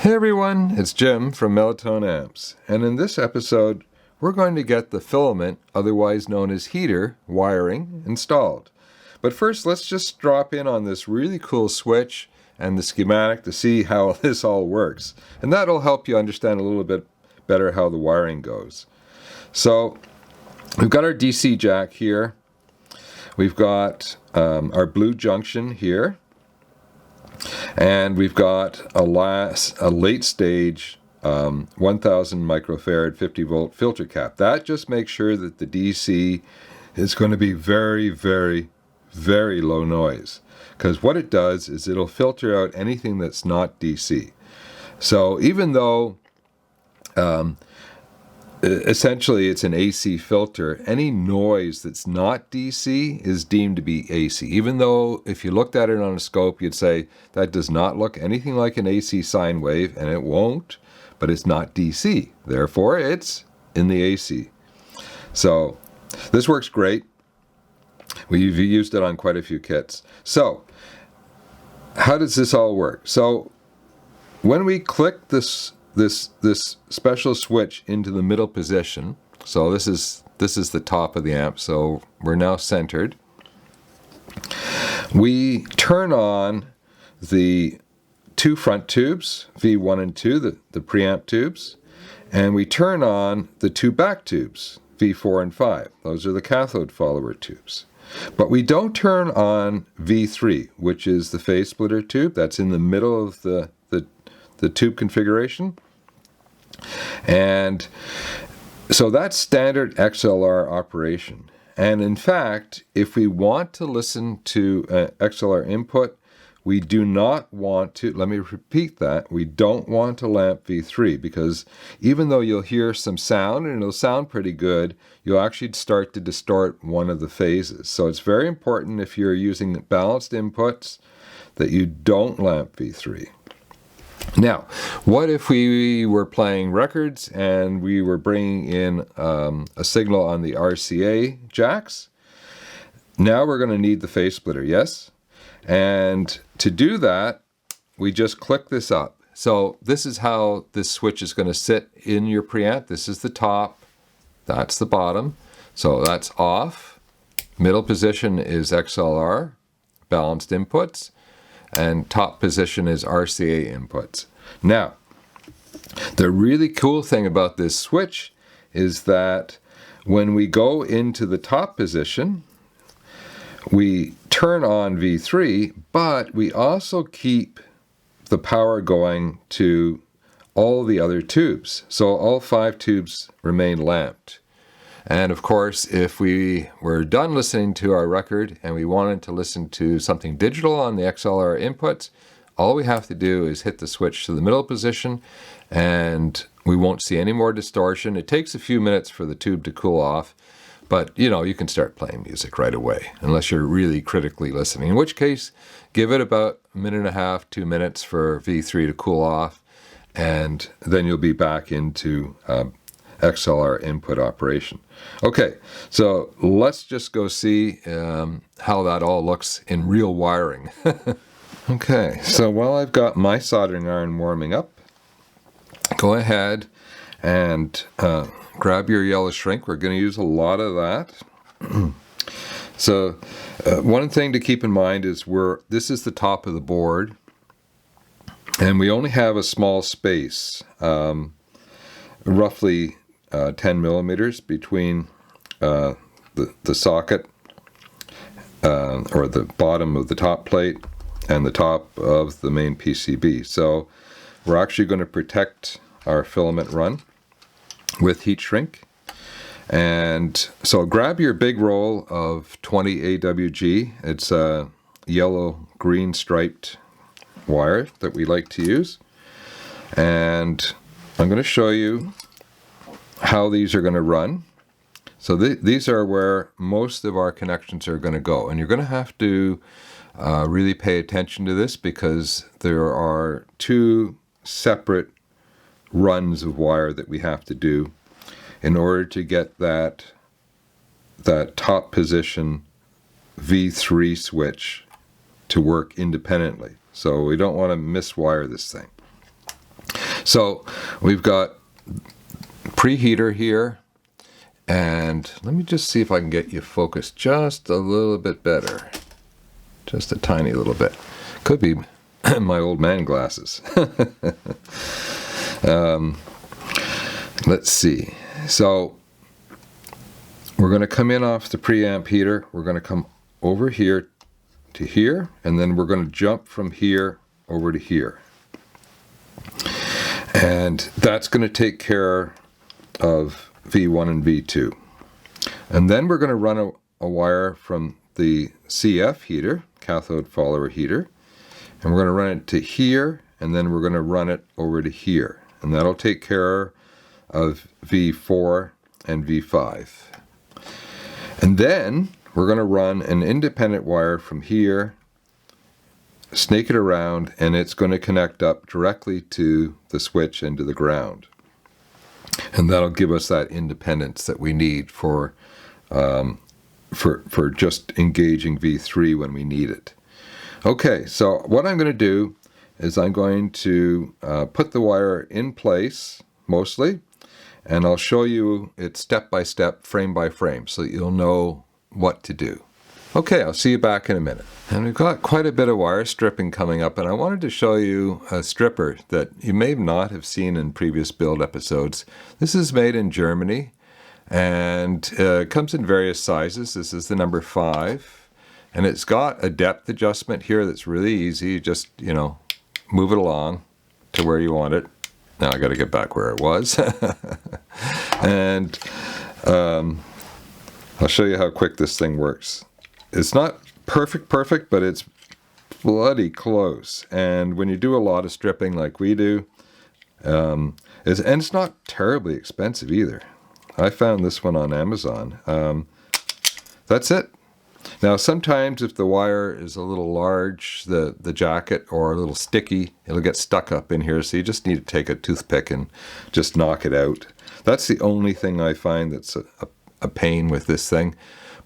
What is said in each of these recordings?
Hey everyone, it's Jim from Ep10 Amps, and in this episode we're going to get the filament, otherwise known as heater, wiring installed. But first let's just drop in on this really cool switch and the schematic to see how this all works, and that'll help you understand a little bit better how the wiring goes. So we've got our DC jack here, we've got our blue junction here, and we've got a late stage 1000 microfarad 50 volt filter cap. That just makes sure that the DC is going to be very, very, very low noise. Because what it does is it'll filter out anything that's not DC. So even though essentially it's an AC filter, any noise that's not DC is deemed to be AC. Even though if you looked at it on a scope, you'd say that does not look anything like an AC sine wave, and it won't, but it's not DC. Therefore, it's in the AC. So this works great. We've used it on quite a few kits. So how does this all work? So when we click this special switch into the middle position, so this is the top of the amp, so we're now centered. We turn on the two front tubes, V1 and 2, the preamp tubes, and we turn on the two back tubes, V4 and 5. Those are the cathode follower tubes. But we don't turn on V3, which is the phase splitter tube that's in the middle of the tube configuration. And so that's standard XLR operation. And in fact, if we want to listen to XLR input, we do not want to, let me repeat that, we don't want to lamp V3, because even though you'll hear some sound and it'll sound pretty good, you'll actually start to distort one of the phases. So it's very important, if you're using balanced inputs, that you don't lamp V3. Now, what if we were playing records and we were bringing in a signal on the RCA jacks? Now we're going to need the phase splitter, yes? And to do that, we just click this up. So this is how this switch is going to sit in your preamp. This is the top, that's the bottom. So that's off. Middle position is XLR, balanced inputs. And top position is RCA inputs. Now, the really cool thing about this switch is that when we go into the top position, we turn on V3, but we also keep the power going to all the other tubes. So all 5 tubes remain lamped. And of course, if we were done listening to our record and we wanted to listen to something digital on the XLR inputs, all we have to do is hit the switch to the middle position and we won't see any more distortion. It takes a few minutes for the tube to cool off, but you can start playing music right away, unless you're really critically listening, in which case give it about a minute and a half, 2 minutes for V3 to cool off, and then you'll be back into XLR input operation. Okay, so let's just go see how that all looks in real wiring. Okay, so while I've got my soldering iron warming up, go ahead and grab your yellow shrink. We're going to use a lot of that. So one thing to keep in mind is this is the top of the board, and we only have a small space, roughly 10 millimeters between the socket or the bottom of the top plate and the top of the main PCB. So we're actually going to protect our filament run with heat shrink. And so grab your big roll of 20 AWG. It's a yellow-green striped wire that we like to use. And I'm going to show you how these are going to run. So these are where most of our connections are going to go, and you're going to have to really pay attention to this, because there are 2 separate runs of wire that we have to do in order to get that top position V3 switch to work independently. So we don't want to miswire this thing. So we've got preheater here, and let me just see if I can get you focused just a little bit better. Just a tiny little bit. Could be my old man glasses. Let's see. So we're going to come in off the preamp heater. We're going to come over here to here, and then we're going to jump from here over to here. And that's going to take care of V1 and V2. And then we're going to run a wire from the CF heater, cathode follower heater, and we're going to run it to here, and then we're going to run it over to here. And that'll take care of V4 and V5. And then we're going to run an independent wire from here, snake it around, and it's going to connect up directly to the switch and to the ground. And that'll give us that independence that we need for just engaging V3 when we need it. Okay, so what I'm going to do is I'm going to put the wire in place, mostly, and I'll show you it step by step, frame by frame, so that you'll know what to do. Okay, I'll see you back in a minute. And we've got quite a bit of wire stripping coming up, and I wanted to show you a stripper that you may not have seen in previous build episodes. This is made in Germany, and it comes in various sizes. This is the number 5, and it's got a depth adjustment here that's really easy. Just, move it along to where you want it. Now I got to get back where it was. And I'll show you how quick this thing works. It's not perfect, but it's bloody close. And when you do a lot of stripping like we do, it's not terribly expensive either. I found this one on Amazon. That's it. Now sometimes if the wire is a little large, the jacket, or a little sticky, it'll get stuck up in here, so you just need to take a toothpick and just knock it out. That's the only thing I find that's a pain with this thing.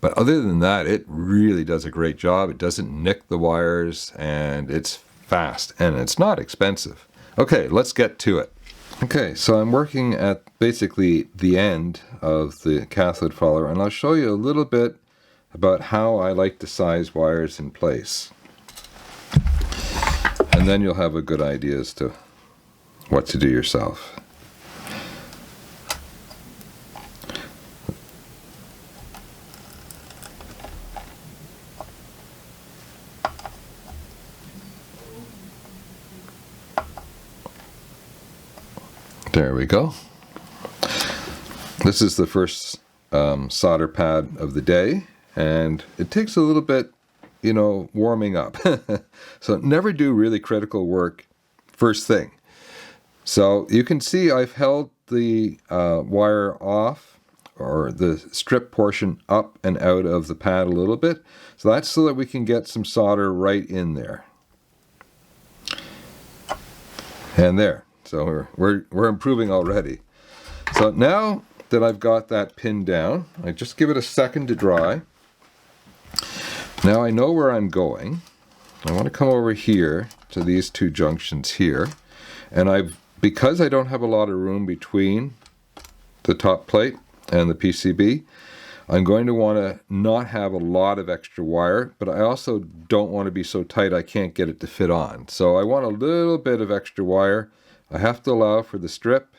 But other than that, it really does a great job. It doesn't nick the wires, and it's fast, and it's not expensive. Okay, let's get to it. Okay, so I'm working at basically the end of the cathode follower, and I'll show you a little bit about how I like to size wires in place. And then you'll have a good idea as to what to do yourself. There we go. This is the first solder pad of the day, and it takes a little bit, warming up. So never do really critical work first thing. So you can see I've held the wire off, or the strip portion up and out of the pad a little bit. So that's so that we can get some solder right in there. And there. So we're improving already. So now that I've got that pinned down, I just give it a second to dry. Now I know where I'm going. I want to come over here to these two junctions here, and because I don't have a lot of room between the top plate and the PCB, I'm going to want to not have a lot of extra wire, but I also don't want to be so tight I can't get it to fit on. So I want a little bit of extra wire. I have to allow for the strip,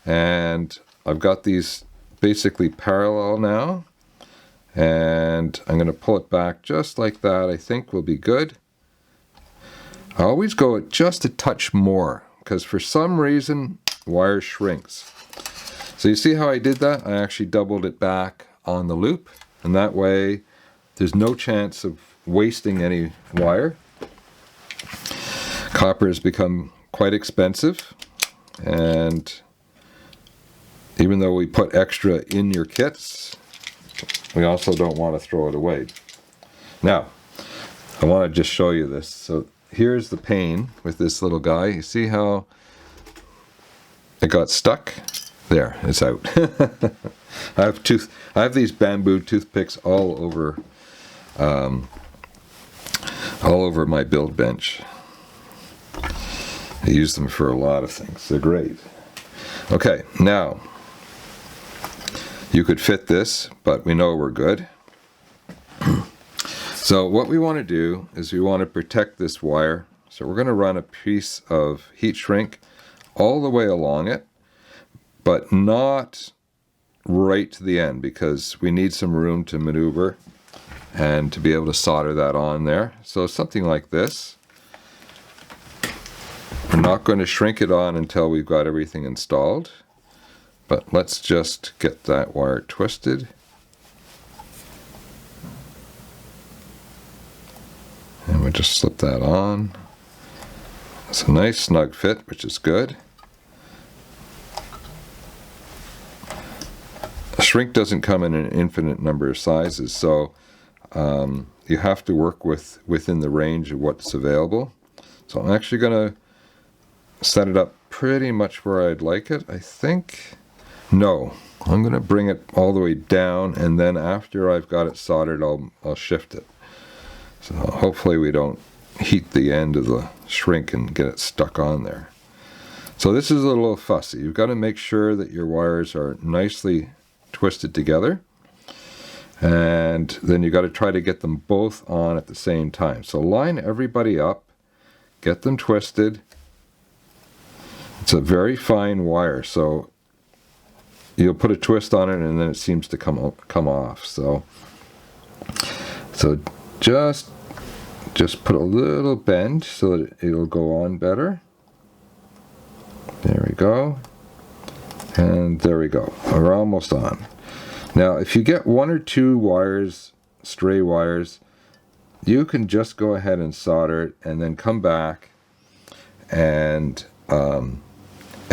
and I've got these basically parallel now, and I'm going to pull it back just like that. I think will be good. I always go just a touch more, because for some reason wire shrinks. So you see how I did that? I actually doubled it back on the loop, and that way there's no chance of wasting any wire. Copper has become quite expensive, and even though we put extra in your kits, we also don't want to throw it away. Now, I want to just show you this. So here's the pane with this little guy. You see how it got stuck? There, it's out. I have these bamboo toothpicks all over my build bench. I use them for a lot of things. They're great. Okay, now you could fit this, but we know we're good. So what we want to do is we want to protect this wire. So we're going to run a piece of heat shrink all the way along it, but not right to the end, because we need some room to maneuver and to be able to solder that on there. So something like this. We're not going to shrink it on until we've got everything installed, but let's just get that wire twisted. And we just slip that on. It's a nice snug fit, which is good. A shrink doesn't come in an infinite number of sizes, so you have to work within the range of what's available. So I'm actually going to set it up pretty much where I'd like it, I think. No, I'm going to bring it all the way down, and then after I've got it soldered, I'll shift it. So hopefully we don't heat the end of the shrink and get it stuck on there. So this is a little fussy. You've got to make sure that your wires are nicely twisted together, and then you got to try to get them both on at the same time. So line everybody up, get them twisted. It's a very fine wire, so you'll put a twist on it and then it seems to come off. So just put a little bend so that it'll go on better. There we go. And there we go. We're almost on. Now, if you get one or two wires, stray wires, you can just go ahead and solder it and then come back and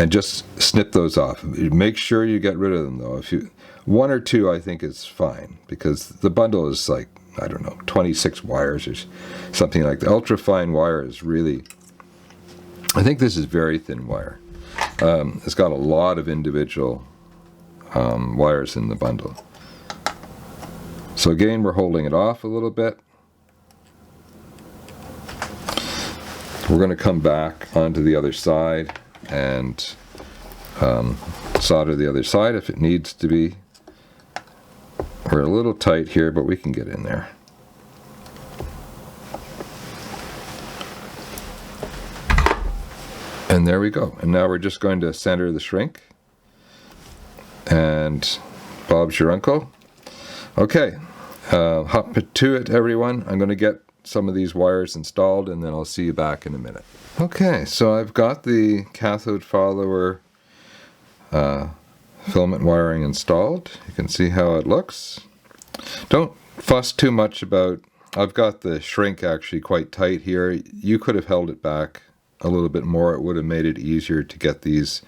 just snip those off. Make sure you get rid of them though. If you one or two, I think is fine, because the bundle is like, I don't know, 26 wires or something like that. Ultra fine wire is really, I think this is very thin wire. It's got a lot of individual wires in the bundle. So again, we're holding it off a little bit. We're going to come back onto the other side and solder the other side if it needs to be. We're a little tight here, but we can get in there. And there we go. And now we're just going to center the shrink. And Bob's your uncle. Okay, hop to it, everyone. I'm going to get some of these wires installed, and then I'll see you back in a minute. Okay, so I've got the cathode follower filament wiring installed. You can see how it looks. Don't fuss too much about, I've got the shrink actually quite tight here. You could have held it back a little bit more. It would have made it easier to get these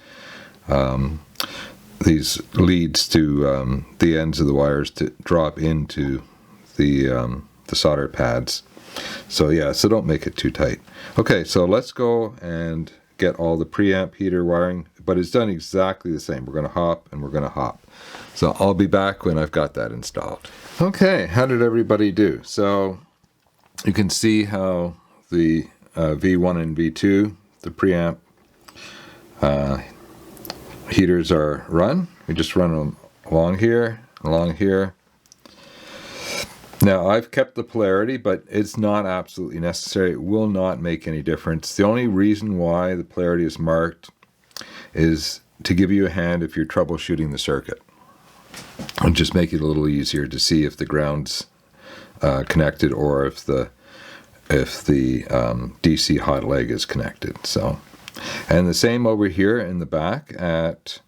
leads to the ends of the wires to drop into the solder pads. So yeah, so don't make it too tight. Okay, so let's go and get all the preamp heater wiring, but it's done exactly the same. We're going to hop and we're going to hop. So I'll be back when I've got that installed. Okay, how did everybody do? So you can see how the V1 and V2, the preamp heaters are run. We just run them along here, along here. Now I've kept the polarity, but it's not absolutely necessary. It will not make any difference. The only reason why the polarity is marked is to give you a hand if you're troubleshooting the circuit. And just make it a little easier to see if the ground's connected or if the DC hot leg is connected. So, and the same over here in the back at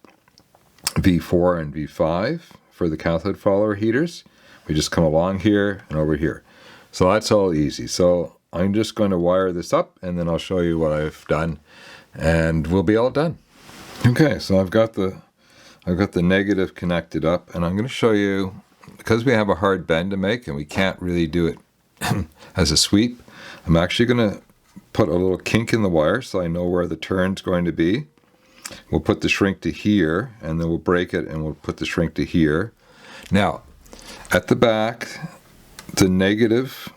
V4 and V5 for the cathode follower heaters. We just come along here and over here. So that's all easy. So I'm just going to wire this up and then I'll show you what I've done and we'll be all done. Okay, so I've got the negative connected up, and I'm going to show you, because we have a hard bend to make and we can't really do it as a sweep, I'm actually going to put a little kink in the wire so I know where the turn's going to be. We'll put the shrink to here, and then we'll break it and we'll put the shrink to here. Now, at the back, the negative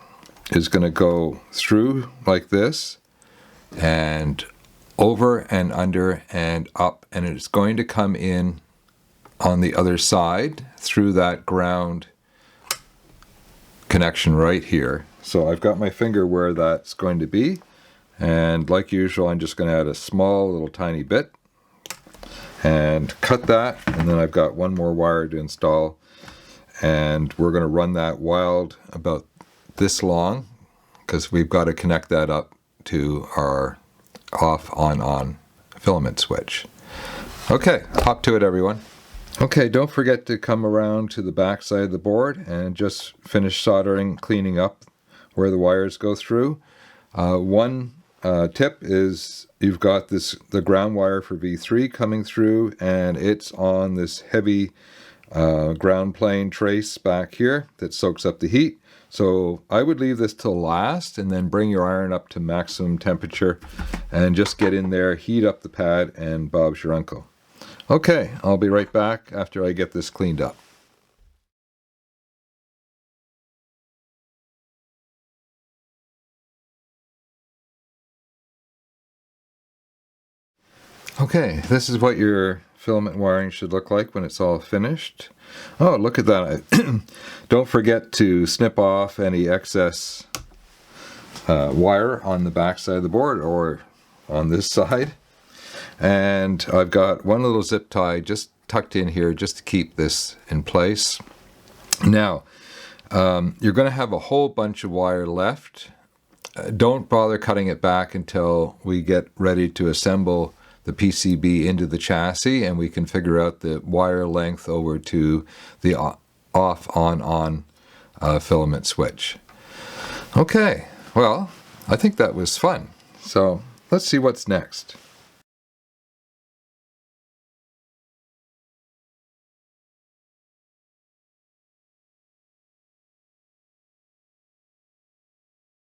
is going to go through like this, and over and under and up, and it's going to come in on the other side through that ground connection right here. So I've got my finger where that's going to be, and like usual I'm just going to add a small little tiny bit and cut that, and then I've got one more wire to install, and we're going to run that wild about this long because we've got to connect that up to our off on filament switch. Okay, hop to it everyone. Okay, don't forget to come around to the back side of the board and just finish soldering, cleaning up where the wires go through. One tip is you've got the ground wire for V3 coming through, and it's on this heavy ground plane trace back here that soaks up the heat. So I would leave this till last and then bring your iron up to maximum temperature and just get in there, heat up the pad, and Bob's your uncle. Okay, I'll be right back after I get this cleaned up. Okay, this is what your filament wiring should look like when it's all finished. Oh, look at that. Don't forget to snip off any excess wire on the back side of the board or on this side. And I've got one little zip tie just tucked in here just to keep this in place. Now, you're going to have a whole bunch of wire left. Don't bother cutting it back until we get ready to assemble the PCB into the chassis and we can figure out the wire length over to the off-on filament switch. Okay, well, I think that was fun. So let's see what's next.